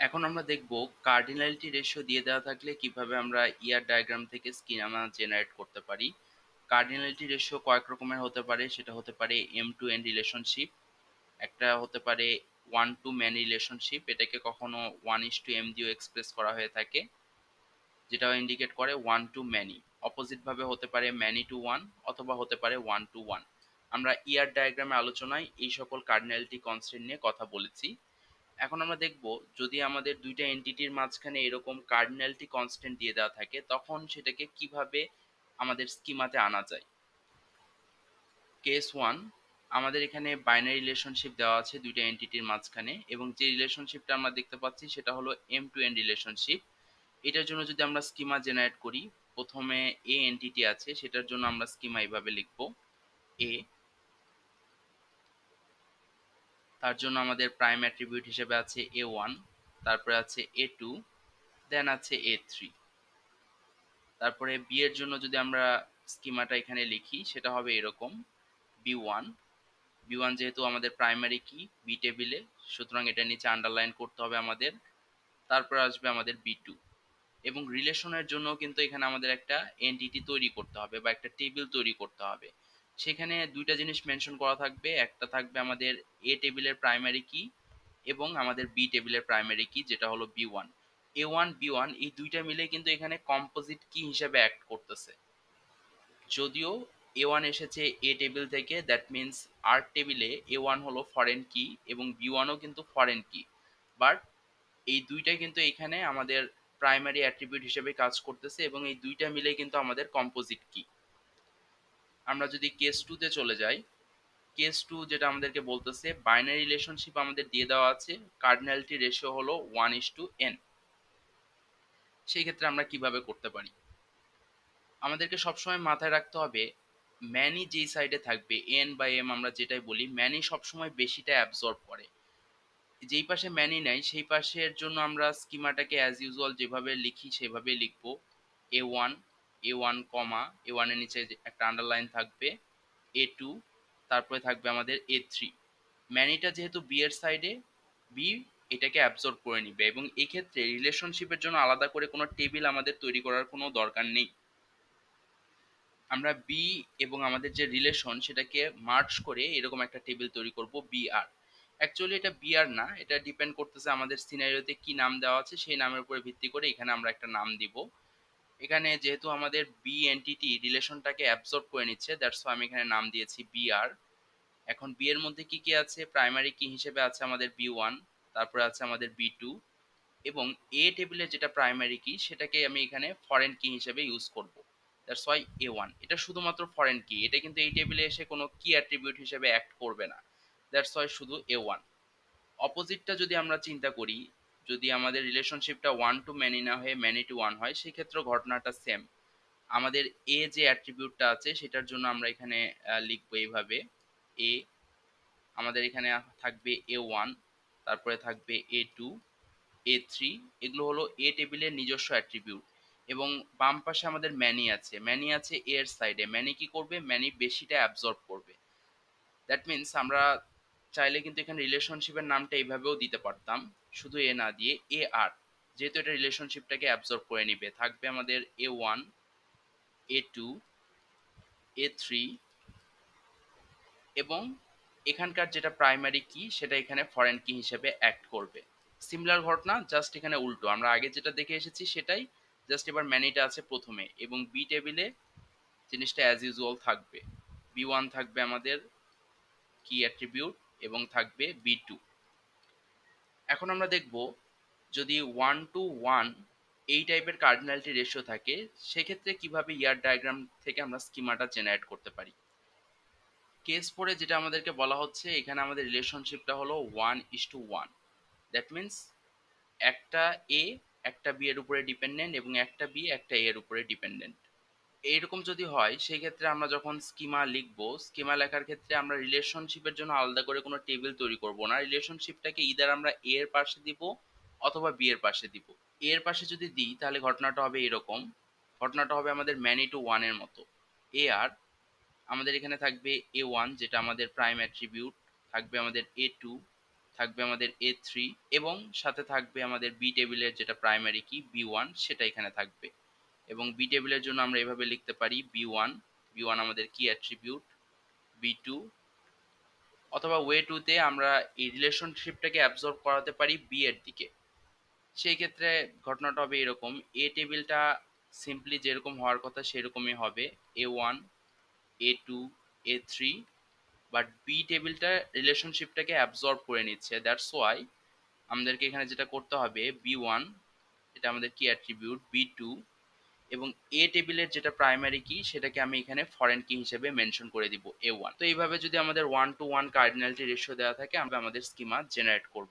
এখন আমরা দেখব কার্ডিনালিটি রেশিও দিয়ে দেওয়া থাকলে কিভাবে আমরা ইয়ার ডায়াগ্রাম থেকে স্কিমা জেনারেট করতে পারি। কার্ডিনালিটি রেশিও কয়েক রকমের হতে পারে, সেটা হতে পারে এম টু এন রিলেশনশিপ, একটা হতে পারে ওয়ান টু ম্যান রিলেশনশিপ, এটাকে কখনো ওয়ান ইস টু এম দিয়েও এক্সপ্রেস করা হয়ে থাকে, যেটা ইন্ডিকেট করে ওয়ান টু ম্যানি। অপোজিট ভাবে হতে পারে ম্যানি টু ওয়ান, অথবা হতে পারে ওয়ান টু ওয়ান। আমরা ইয়ার ডায়াগ্রামে আলোচনায় এই সকল কার্ডিনালিটি কনস্ট্যান্ট নিয়ে কথা বলেছি। এখন আমরা দেখব যদি আমাদের দুইটা এন্টিটির মাঝখানে এরকম কার্ডিনালিটি কনস্ট্যান্ট দিয়ে দেওয়া থাকে তখন সেটাকে কিভাবে আমাদের স্কিমাতে আনা যায়। কেস ওয়ান, আমাদের এখানে বাইনারি রিলেশনশিপ দেওয়া আছে দুইটা এন্টিটির মাঝখানে, এবং যে রিলেশনশিপটা আমরা দেখতে পাচ্ছি সেটা হলো এম টু এন রিলেশনশিপ। এটার জন্য যদি আমরা স্কিমা জেনারেট করি, প্রথমে এ এন্টিটি আছে, সেটার জন্য আমরা স্কিমা এইভাবে লিখব। এ, তার জন্য আমাদের প্রাইম অ্যাট্রিবিউট হিসেবে আছে এ ওয়ান, তারপরে আছে এ টু, দেন আছে এ থ্রি। তারপরে বি এর জন্য যদি আমরা স্কিমাটা এখানে লিখি সেটা হবে এরকম: বি ওয়ান, বি ওয়ান যেহেতু আমাদের প্রাইমারি কি বি টেবিলে, সুতরাং এটা নিচে আন্ডারলাইন করতে হবে আমাদের। তারপরে আসবে আমাদের বি টু। এবং রিলেশনের জন্য কিন্তু এখানে আমাদের একটা এন্টিটি তৈরি করতে হবে বা একটা টেবিল তৈরি করতে হবে। সেখানে দুইটা জিনিস মেনশন করা থাকবে, একটা থাকবে আমাদের এ টেবিলের প্রাইমারি কি এবং আমাদের বি টেবিলের প্রাইমারি কি, যেটা হলো বি ওয়ান। এ ওয়ান বি ওয়ান এই দুইটা মিলে কিন্তু এখানে কম্পোজিট কি হিসেবে অ্যাক্ট করতেছে। যদিও এ ওয়ান এসেছে এ টেবিল থেকে, দ্যাট মিনস আর টেবিলে এ ওয়ান হলো ফরেন কি এবং বি ওয়ানও কিন্তু ফরেন কি, বাট এই দুইটাই কিন্তু এখানে আমাদের প্রাইমারি অ্যাট্রিবিউট হিসেবে কাজ করতেছে এবং এই দুইটা মিলে কিন্তু আমাদের কম্পোজিট কি। আমরা যদি কেস টু তে চলে যাই, কেস টু যেটা আমাদেরকে বলতেছে বাইনারি রিলেশনশিপ আমাদের দিয়ে দেওয়া আছে, কার্ডিনালিটি রেশিও হলো ওয়ান ইস টু এন। সেই ক্ষেত্রে আমরা কিভাবে করতে পারি? আমাদেরকে সবসময় মাথায় রাখতে হবে ম্যানি যেই সাইডে থাকবে, এন বা এম আমরা যেটাই বলি, ম্যানি সবসময় বেশিটা অ্যাবজর্ব করে। যেই পাশে ম্যানি নাই সেই পাশের জন্য আমরা স্কিমাটাকে অ্যাজ ইউজুয়াল যেভাবে লিখি সেভাবে লিখবো। এ ওয়ান, এ ওয়ান কমা, এ ওয়ানের নিচে একটা আন্ডারলাইন থাকবে, এ টু, তারপরে থাকবে আমাদের এ থ্রি। ম্যানিটা যেহেতু বি এর সাইডে, বি এটাকে অ্যাবজর্ব করে নিবে এবং এই ক্ষেত্রে রিলেশনশিপের জন্য আলাদা করে কোনো টেবিল আমাদের তৈরি করার কোনো দরকার নেই। আমরা বি এবং আমাদের যে রিলেশন সেটাকে মার্জ করে এরকম একটা টেবিল তৈরি করব, বি আর। অ্যাকচুয়ালি এটা বি আর না, এটা ডিপেন্ড করতেছে আমাদের সিনারিওতে কি নাম দেওয়া আছে সেই নামের উপরে ভিত্তি করে এখানে আমরা একটা নাম দিব। এখানে যেহেতু আমাদের বি এন্টিটি রিলেশনটাকে অ্যাবজর্ব করে নিচ্ছে, দ্যাটস আমি এখানে নাম দিয়েছি বি আর। এখন বি এর মধ্যে কি কি আছে? প্রাইমারি কি হিসেবে আছে আমাদের বি ওয়ান, তারপরে আছে আমাদের বি টু, এবং এ টেবিলে যেটা প্রাইমারি কি সেটাকে আমি এখানে ফরেন কি হিসেবে ইউজ করব। দ্যাটস ওয়াই এ ওয়ান, এটা শুধুমাত্র ফরেন কি, এটা কিন্তু এই টেবিলে এসে কোনো কি অ্যাট্রিবিউট হিসেবে অ্যাক্ট করবে না। দ্যাটস ওয়াই শুধু এ ওয়ান। অপোজিটটা যদি আমরা চিন্তা করি, যদি আমাদের রিলেশনশিপটা ওয়ান টু ম্যানি না হয়ে ম্যানি টু ওয়ান হয়, সেক্ষেত্রে ঘটনাটা সেম। আমাদের এ যে অ্যাট্রিবিউটটা আছে সেটার জন্য আমরা এখানে লিখবো এইভাবে: এ, আমাদের এখানে থাকবে এ ওয়ান, তারপরে থাকবে এ টু, এ থ্রি। এগুলো হলো এ টেবিলের নিজস্ব অ্যাট্রিবিউট। এবং বাম পাশে আমাদের ম্যানি আছে, ম্যানি আছে এ এর সাইডে। ম্যানি কি করবে? ম্যানি বেশিটা অ্যাবজর্ব করবে। দ্যাট মিনস আমরা চাইলে কিন্তু এখানে রিলেশনশিপের নামটা এইভাবেও দিতে পারতাম, শুধু এ না দিয়ে এ আর, যেহেতু এটা রিলেশনশিপটাকে অ্যাবজর্ব করে নিবে। থাকবে আমাদের A one, A two, A three, এবং এখানকার যেটা প্রাইমারি কি সেটা এখানে ফরেন কি হিসেবে অ্যাক্ট করবে। সিমিলার ঘটনা, জাস্ট এখানে উল্টো। আমরা আগে যেটা দেখে এসেছি সেটাই, জাস্ট এবার ম্যানিটা আছে প্রথমে এবং বি টেবিলে জিনিসটা অ্যাজ ইউজুয়াল থাকবে। বি ওয়ান থাকবে আমাদের কি অ্যাট্রিবিউট এবং থাকবে বি টু। এখন আমরা দেখব যদি ওয়ান টু ওয়ান এই টাইপের কার্ডিনালিটি রেশিও থাকে সেক্ষেত্রে কিভাবে ইয়ার ডায়াগ্রাম থেকে আমরা স্কিমাটা জেনারেট করতে পারি। কেস ফোরে যেটা আমাদেরকে বলা হচ্ছে, এখানে আমাদের রিলেশনশিপটা হলো one is to one. That means একটা এ একটা বি এর উপরে ডিপেন্ডেন্ট এবং একটা বি একটা এ এর উপরে ডিপেন্ডেন্ট। এইরকম যদি হয় সেই ক্ষেত্রে আমরা যখন স্কিমা লিখবো, স্কিমা লেখার ক্ষেত্রে আমরা রিলেশনশিপের জন্য আলাদা করে কোনো টেবিল তৈরি করব না। রিলেশনশিপটাকে ইদার আমরা এ এর পাশে দিব অথবা বি এর পাশে দিব। এ এর পাশে যদি দিই তাহলে ঘটনাটা হবে এরকম, ঘটনাটা হবে আমাদের ম্যানি টু ওয়ান এর মতো। এ আর, আমাদের এখানে থাকবে এ ওয়ান যেটা আমাদের প্রাইম অ্যাট্রিবিউট, থাকবে আমাদের এ টু, থাকবে আমাদের A3 এবং সাথে থাকবে আমাদের বি টেবিলের যেটা প্রাইমারি কি B1 সেটা এখানে থাকবে। এবং বি টেবিলের জন্য আমরা এভাবে লিখতে পারি বি ওয়ান আমাদের কি অ্যাট্রিবিউট, বি2 অথবা ওয়ে টুতে আমরা এই রিলেশনশিপটাকে অ্যাবজর্ব করাতে পারি বি এর দিকে। সেই ক্ষেত্রে ঘটনাটা হবে এরকম, এ টেবিলটা সিম্পলি যেরকম হওয়ার কথা সেরকমই হবে, A1 A2 A3, but B টেবিলটা রিলেশনশিপটাকে অ্যাবজর্ব করে নিচ্ছে। দ্যাটস ওয়াই আমাদেরকে এখানে যেটা করতে হবে, বি1 এটা আমাদের কি অ্যাট্রিবিউট, বি2 এবং এ টেবিলের যেটা প্রাইমারি কি সেটাকে আমি এখানে ফরেন কি হিসেবে মেনশন করে দিব A1। তো এইভাবে যদি আমাদের 1 to 1 কার্ডিনালিটি রেশিও দেওয়া থাকে আমরা আমাদের স্কিমা জেনারেট করব।